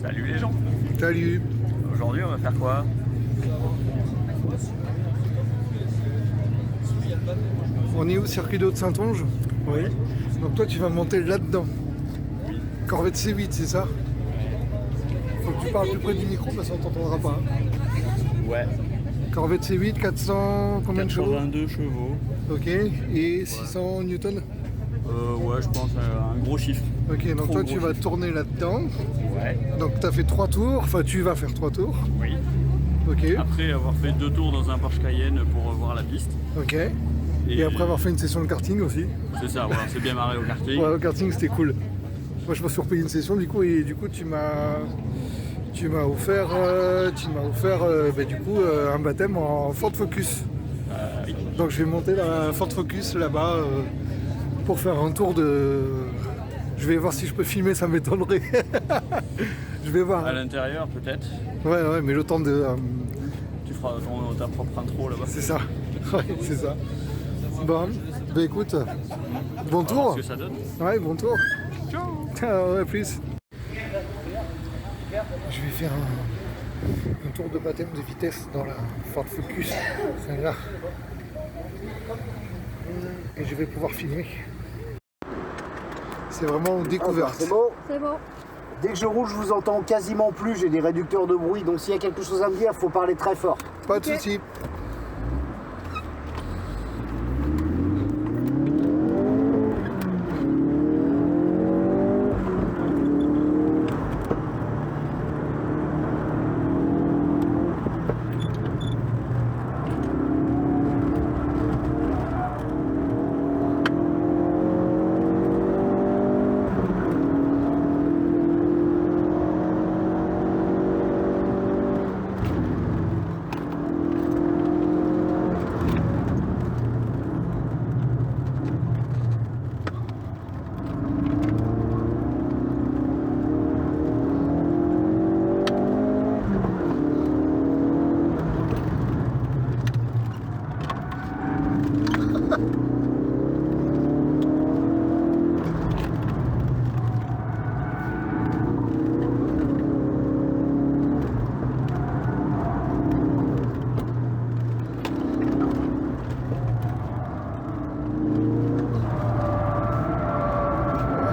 Salut les gens. Salut. Aujourd'hui on va faire quoi? On est au circuit d'eau de Saintonge. Oui. Donc toi tu vas monter là-dedans. Oui. Corvette C8, c'est ça? Faut que tu parles plus près du micro parce qu'on t'entendra pas. Ouais. Corvette C8, 400, combien de chevaux? 82 chevaux. Ok. Et 600 newtons? Ouais, je pense un gros chiffre. Ok, donc Trop toi gros tu vas chiffre. tourner là-dedans. Ouais. Donc tu as fait 3 tours, enfin tu vas faire 3 tours. Oui. Ok. Après avoir fait 2 tours dans un Porsche Cayenne pour voir la piste. Ok. Et après avoir fait une session de karting aussi. C'est ça, voilà, c'est bien marré au karting. Ouais, le karting c'était cool. Moi je me suis repayé une session du coup et du coup tu m'as offert, un baptême en Ford Focus. Oui. Donc je vais monter la Ford Focus là-bas pour faire un tour de... Je vais voir si je peux filmer, ça m'étonnerait. Je vais voir. À l'intérieur peut-être. Ouais, mais le temps de... Tu feras ta propre intro là-bas. c'est ça. Ouais, c'est ça. Bon, bah écoute, bon On va voir tour. ce que ça donne. Ouais, bon tour. Ciao. Ouais, plus. Je vais faire un tour de baptême de vitesse dans la Ford Focus, celle-là. Et je vais pouvoir filmer. C'est vraiment découverte. C'est bon. C'est bon. Dès que je roule, je vous entends quasiment plus. J'ai des réducteurs de bruit. Donc s'il y a quelque chose à me dire, il faut parler très fort. Pas de soucis.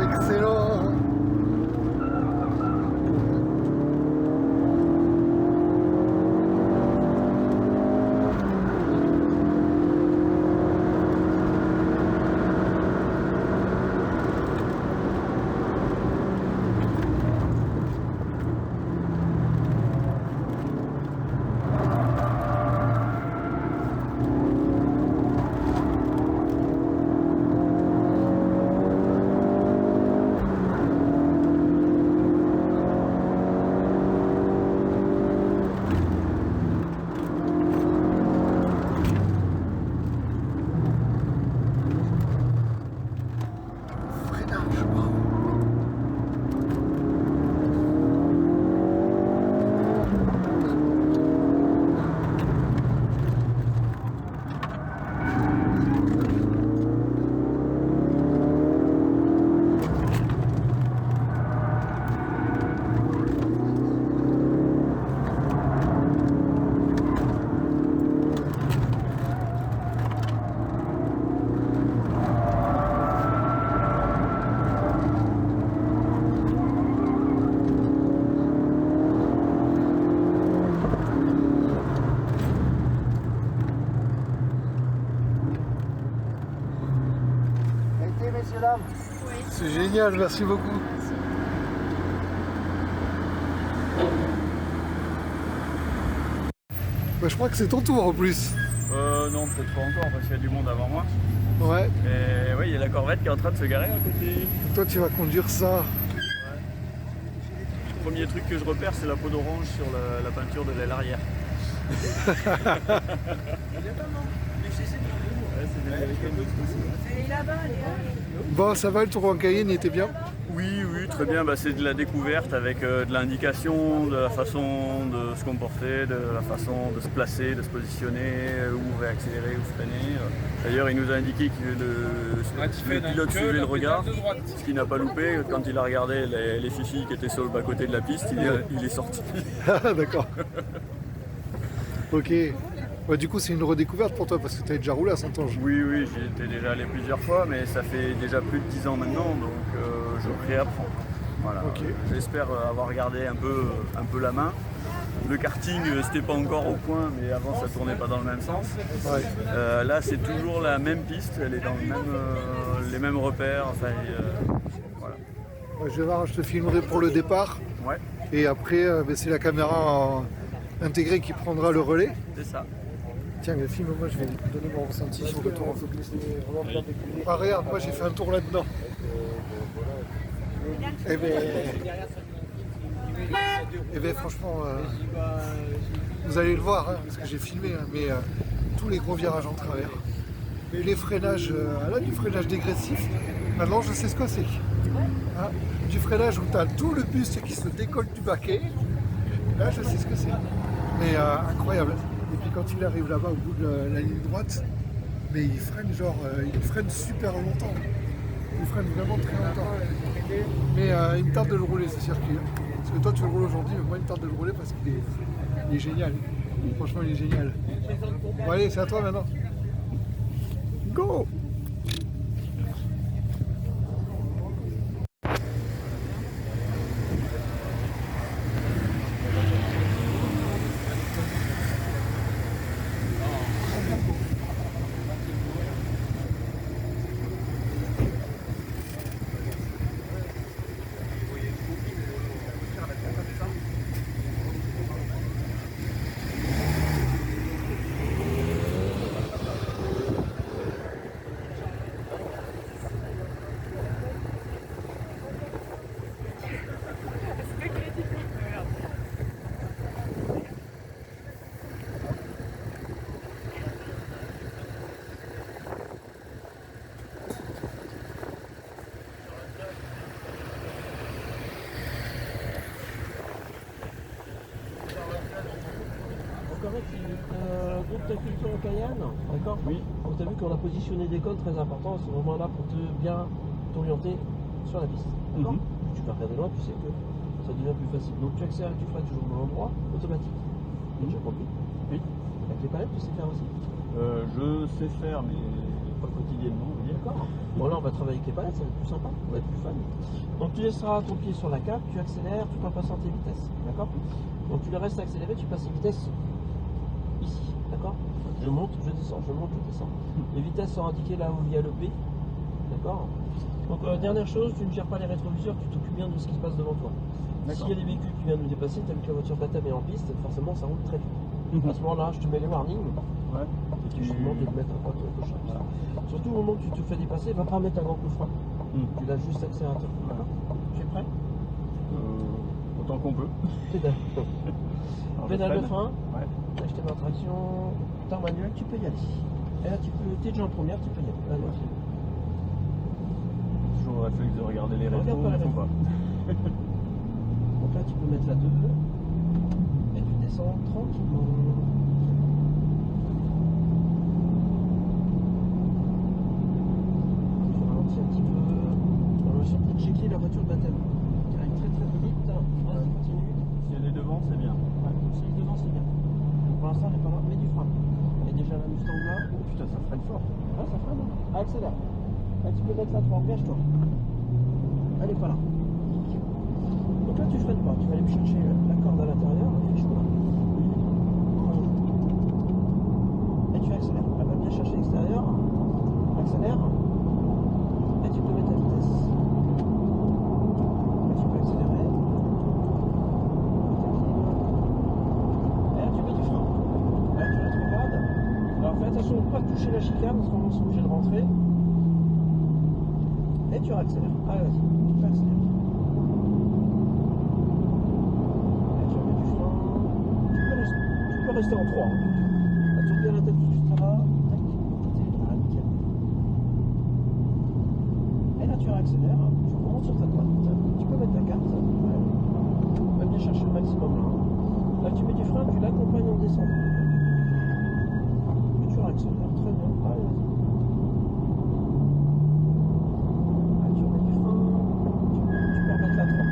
Excellent. Été, messieurs, dames. C'est génial, merci beaucoup. Bah, je crois que c'est ton tour en plus. Non, peut-être pas encore parce qu'il y a du monde avant moi. Ouais, Mais ouais, il y a la Corvette qui est en train de se garer à côté. toi tu vas conduire ça. Le premier truc que je repère, c'est la peau d'orange sur la peinture de l'aile arrière. Ouais, c'est des Américaines aussi. Bon, ça va, le tour en Cayenne, il était bien. Oui, très bien, c'est de la découverte avec de l'indication, de la façon de se comporter, de la façon de se placer, de se positionner, où réaccélérer, où freiner. D'ailleurs, il nous a indiqué que le pilote suivait le regard, ce qu'il n'a pas loupé. Quand il a regardé les fifis qui étaient sur le bas-côté de la piste, il est sorti. Ah, d'accord. Ok. Ouais, du coup, c'est une redécouverte pour toi parce que tu as déjà roulé à Saint-Ange. Oui, j'y étais déjà allé plusieurs fois, mais ça fait déjà plus de 10 ans maintenant, donc je réapprends. Voilà. Ok. J'espère avoir regardé un peu la main. Le karting, c'était pas encore au point, mais avant ça tournait pas dans le même sens. Ouais. Là, c'est toujours la même piste, elle est dans les mêmes repères. Enfin, voilà. Ouais, je vais voir, je te filmerai pour le départ. Ouais, Et après, c'est la caméra intégrée qui prendra le relais. c'est ça. Tiens, mais filme-moi, je vais donner mon ressenti sur le tour en focus. Ah, regarde, moi j'ai fait un tour là-dedans. Eh ben, franchement, vous allez le voir, hein, parce que j'ai filmé, hein, mais tous les gros virages en travers. Mais les freinages, là, du freinage dégressif, maintenant je sais ce que c'est. Hein, du freinage où tu as tout le buste qui se décolle du baquet, là je sais ce que c'est. Mais incroyable. Et puis quand il arrive là-bas au bout de la ligne droite, mais il freine il freine super longtemps. Il freine vraiment très longtemps. Mais il me tarde de le rouler ce circuit. Parce que toi tu le roules aujourd'hui, mais moi il me tarde de le rouler parce qu'il est génial. Franchement il est génial. Bon allez, c'est à toi maintenant. Go! Groupe de culture Cayenne, d'accord? Oui. Donc tu as vu qu'on a positionné des codes très importants à ce moment-là pour bien t'orienter sur la piste. D'accord? Tu peux regarder loin, tu sais que ça devient plus facile. Donc tu accélères et tu feras toujours dans l'endroit automatique. Tu as compris? Oui. Avec les palettes, tu sais faire aussi. Je sais faire, mais pas quotidiennement, vous dire. D'accord. Bon là on va travailler avec les palettes, ça va être plus sympa, ça va être plus fun. Donc tu laisseras ton pied sur la cape, tu accélères tout en passant tes vitesses. D'accord? Donc tu le restes accéléré, tu passes les vitesses ici. D'accord? Je monte, je descends, je monte, je descends. Les vitesses sont indiquées là où il y a le P. D'accord? Donc dernière chose, tu ne gères pas les rétroviseurs, tu t'occupes bien de ce qui se passe devant toi. S'il y a des véhicules qui viennent nous dépasser, tu as vu que la voiture baptême est en piste, forcément ça roule très vite. À ce moment-là, je te mets les warnings. Ouais. Et tu demandes de te mettre à droite ou à gauche. Surtout au moment où tu te fais dépasser, va pas mettre un grand coup de frein. Tu lâches juste l'accélérateur. D'accord? Tu es prêt? Autant qu'on peut. Pédale. Alors, Pédale de frein. Ouais. Acheter ma traction. Temps manuel, tu peux y aller. Et là, tu peux, t'es déjà en première, tu peux y aller. Allez, vas-y. Toujours le réflexe de regarder les rétros, Regarde pas les il faut rétros. pas. Donc là, tu peux mettre la 2. Et tu descends tranquillement. Tu ralentis un petit peu. On va surtout checker la voiture de baptême. Qui arrive très très vite. Vas-y, continue. Si elle est devant, c'est bien. Ouais, si elle est devant, c'est bien. Donc pour l'instant, elle n'est pas là. Mets du frein. Elle est déjà la Mustang là. Oh putain, ça freine fort. Ouais, ça freine. Ah, accélère. Là, tu peux mettre la 3. Engage-toi. Elle n'est pas là. Donc là, tu freines pas. Tu vas aller me chercher la corde à l'intérieur. Fiche-toi. Et tu accélères. Elle va bien chercher l'extérieur. Accélère. Et tu peux mettre la vitesse. Là, tu peux accélérer. Et là, tu mets du frein. Là, tu rétrogrades. Alors, fais attention de ne pas toucher la chicane parce qu'on est obligé de rentrer. Et tu réaccélères. Allez, vas-y. Tu peux accélérer. Tu peux rester en 3. Là, tu reviens la tête tout de suite là. Tac. Ah, nickel. Et là, tu réaccélères. Tu remontes sur ta droite. Tu peux mettre descendre. Et tu réaccélères, très bien. Allez, vas-y. Ah, tu remets du frein, tu peux remettre la 3.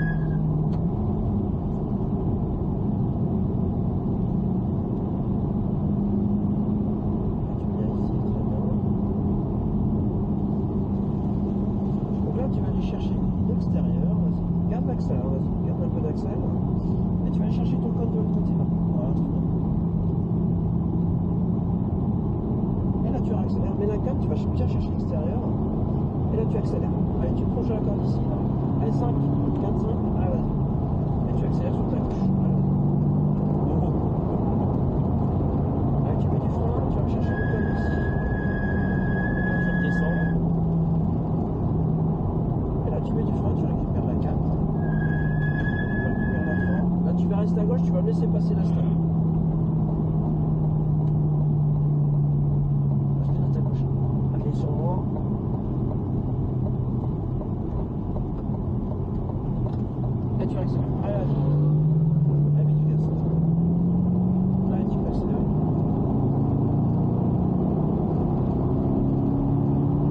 Tu viens ici, très bien. Donc là, tu vas aller chercher l'extérieur, vas-y. Garde l'accel, hein, vas-y, garde un peu d'accel. Et tu vas aller chercher ton code de l'autre côté là. Voilà, très bien. Et là tu réaccélères, mets la 4, tu vas bien chercher l'extérieur. Et là tu accélères. Allez, tu prolonges la corde ici. Là. Allez, 5, 4, 5, allez, vas-y. Et tu accélères sur ta gauche. Allez, vas-y. Allez, tu mets du frein, tu vas me chercher le code ici. Là, tu redescends. Et là tu mets du frein, tu récupères la 4. Là tu vas rester à gauche, tu vas me laisser passer la stop. Restez à ta gauche. Appuyez sur moi. Et tu accélères. Allez, allez. Allez, mets du gaz. Allez, tu peux accélérer.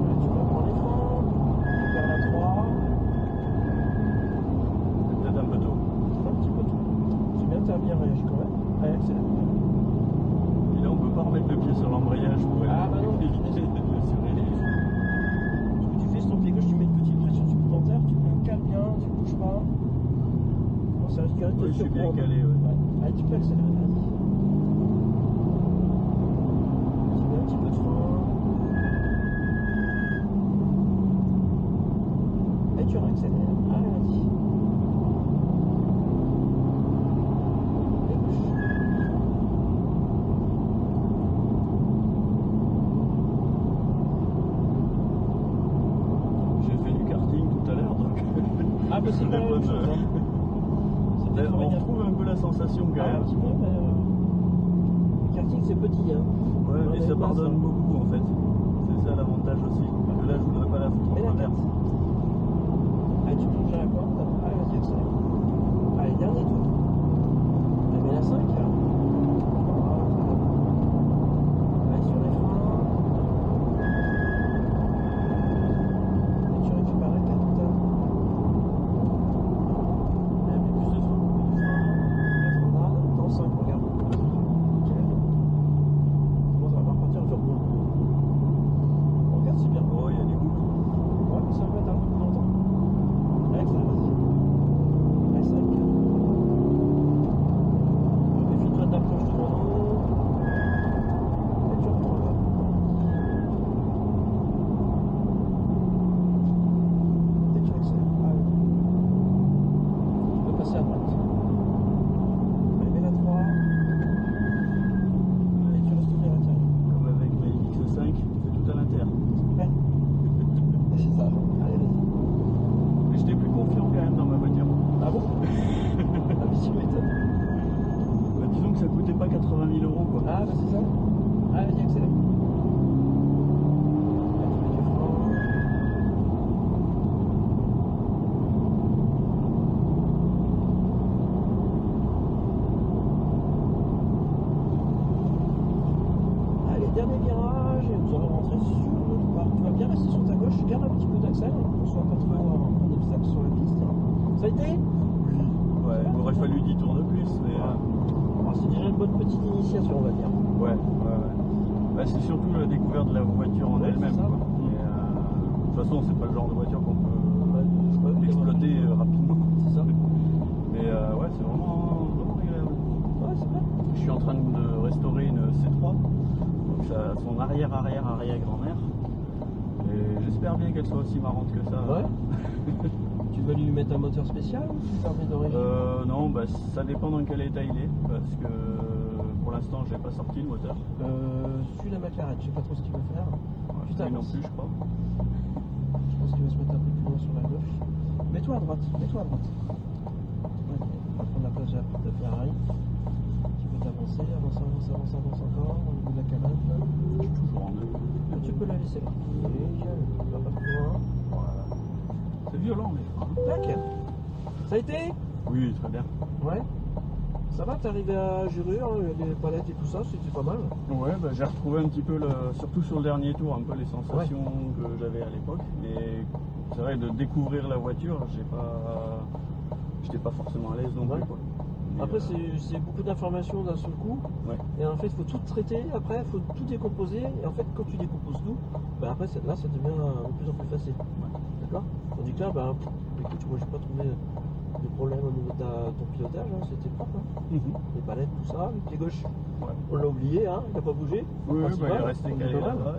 Allez, tu peux prendre les freins. Tu perds la 3. Peut-être un peu tôt. Un petit peu tout. C'est bien, t'as bien réagi quand même. Allez, accélère. Et là, on peut pas remettre le pied sur l'embrayage pour Ah, bah non. éviter de mesurer les. Ce que tu fais, sur ton pied gauche, tu mets une petite pression supplémentaire, tu le cales bien, tu ne bouges pas. Bon, ça risquerait de te Oui, je suis bien surprendre. calé, ouais. Allez, tu peux accélérer, vas-y. Tu mets un petit peu de frein. Et tu réaccélères. Allez, vas-y. Et gauche. J'ai fait du karting tout à l'heure, donc. Ah, bah c'est pas la même chose, hein. On retrouve un peu la sensation quand Ah, un même. petit peu, mais le karting c'est petit, hein. Ouais, On mais est ça basse, pardonne hein. beaucoup en fait. C'est ça l'avantage aussi. Parce que là, je voudrais pas la foutre Et en la travers. 4. Allez, tu plonges à la corde. Allez, vas-y, accélère. Allez, dernier tour. Allez, mets la 5. Allez, sur les freins. Et tu récupères la 4. Allez, mets plus de frein. Plus de frein. La frenade. Dans 5, regarde. Ok. Bon, ça va pas repartir sur bon. Regarde, c'est bien. Oh, il y a des boucles. Ouais, mais ça va mettre un peu plus longtemps. Allez, ça vas-y. Allez, 5. Méfie-toi de l'approche du vent. Et tu reprends là. Et tu accélères. Allez. Tu peux passer à droite. Allez, mets la 3. Et tu restes bien à l'intérieur. Comme avec ma X5, tu fais tout à l'intérieur. Ouais. C'est ça. Allez, vas-y. Mais j'étais plus confiant quand même dans ma voiture. Ah bon? Ah, mais tu m'étonnes. Bah, disons que ça coûtait pas 80 000 € quoi. Ah, bah c'est ça. Allez, vas-y, accélère. Allez, tu mets du frein. Allez, dernier virage, et nous allons rentrer sur notre part. Tu vas bien rester sur ta gauche, garde un petit peu d'accel, pour qu'on soit pas trop un obstacle sur la piste. Ça a été? Ouais, il m'aurait fallu 10 tours de plus, mais. Alors, c'est déjà une bonne petite initiation, on va dire. Ouais. Bah, c'est surtout la découverte de la voiture en Ouais, elle-même. c'est ça. Quoi. Et, de toute façon, c'est pas le genre de voiture qu'on peut Ouais, exploiter rapidement. c'est ça. Mais ouais, c'est vraiment agréable. Ouais, c'est bien. Je suis en train de restaurer une C3, donc ça, son arrière-grand-mère. Et j'espère bien qu'elle soit aussi marrante que ça. Ouais. Tu veux lui mettre un moteur spécial ou tu permets d'origine? Non, bah, ça dépend dans quel état il est, parce que pour l'instant, j'ai pas sorti le moteur. Suis la McLaren, je sais pas trop ce qu'il veut faire. Ouais, Putain, lui non avance. plus, je crois. Je pense qu'il va se mettre un peu plus loin sur la gauche. Mets-toi à droite, mets-toi à droite. Ouais, on va prendre la place de la Ferrari. Tu peux t'avancer, avance encore au niveau de la cabane. Je suis toujours en deux. Et tu peux la laisser là. Et va pas plus loin. Voilà. C'est violent, les freins. Tac. Ça a été? Oui, très bien. Ouais. Ça va, t'es arrivé à Jurure, hein, les palettes et tout ça, c'était pas mal. Ouais, bah, j'ai retrouvé un petit peu, surtout sur le dernier tour, un peu les sensations que j'avais à l'époque. Mais c'est vrai, de découvrir la voiture, j'étais pas forcément à l'aise non plus. Quoi. Mais, après, c'est beaucoup d'informations d'un seul coup. Ouais. Et en fait, il faut tout traiter, après, il faut tout décomposer. Et en fait, quand tu décomposes tout, bah, après, là, ça devient de plus en plus facile. D'accord? Tandis que là, bah, écoute, moi, j'ai pas trouvé de problème au niveau de ton pilotage, hein, c'était propre. Hein. Les palettes, tout ça, le pied gauche, on l'a oublié, hein, il n'a pas bougé. Oui, bah, il est resté calé là-bas.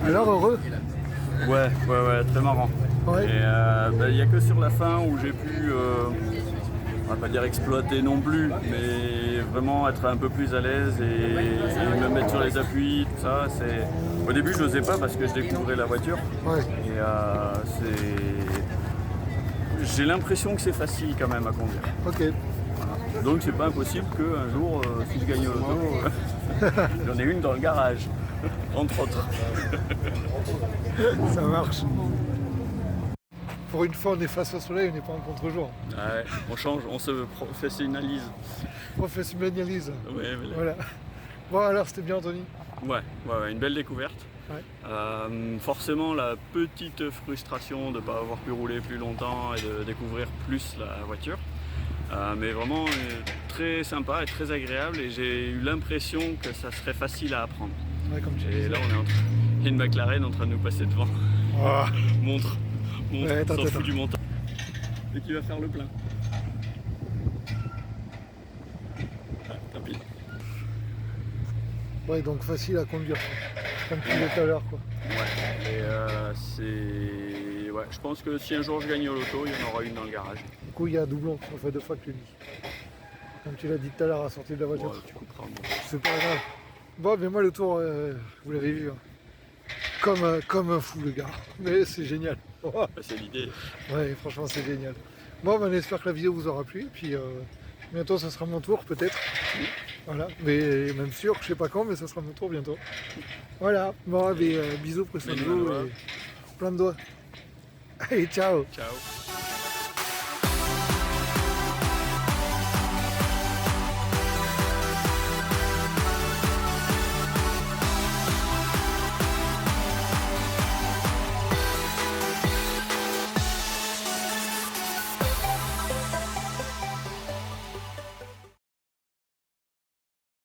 Alors, heureux? Ouais, très marrant. Ouais. Et il n'y a que sur la fin où j'ai pu, on va pas dire exploiter non plus, mais vraiment être un peu plus à l'aise et me mettre sur les appuis, tout ça. Au début, je n'osais pas parce que je découvrais la voiture. Ouais. Et j'ai l'impression que c'est facile quand même à conduire. Ok. Voilà. Donc c'est pas impossible qu'un jour, si je gagne au loto, j'en ai une dans le garage, entre autres. Ça marche. Pour une fois, on est face au soleil, on n'est pas en contre-jour. Ouais, on change, on se professionnalise. Professionnalise. Ouais, Voilà. Bon, alors, c'était bien, Anthony? Ouais, une belle découverte. Ouais. Forcément, la petite frustration de ne pas avoir pu rouler plus longtemps et de découvrir plus la voiture. Mais vraiment très sympa et très agréable, et j'ai eu l'impression que ça serait facile à apprendre. Ouais, comme tu Et disais. là, il y a une McLaren en train de nous passer devant. Oh. Montre, Ouais, on attends. s'en fout du montant. Et qui va faire le plein. Ah, tant pis. Ouais, donc facile à conduire, comme tu disais tout à l'heure, quoi. Ouais, et ouais, je pense que si un jour je gagne au loto, il y en aura une dans le garage. Du coup, il y a un doublon, ça fait 2 fois que tu le dis. Comme tu l'as dit tout à l'heure à la sortie de la voiture. Ouais, tu couperas. Bon. C'est pas grave. Bon, mais moi, le tour, vous l'avez vu, hein. Comme un fou, le gars. Mais c'est génial. Bah, c'est l'idée. Ouais, franchement, c'est génial. Bon, ben, on espère que la vidéo vous aura plu. Et puis, bientôt, ça sera mon tour, peut-être. Voilà. Mais même sûr, je sais pas quand, mais ça sera mon tour bientôt. Voilà. Bon, bisous, prenez soin de vous. Et plein de doigts. Allez, ciao. Ciao.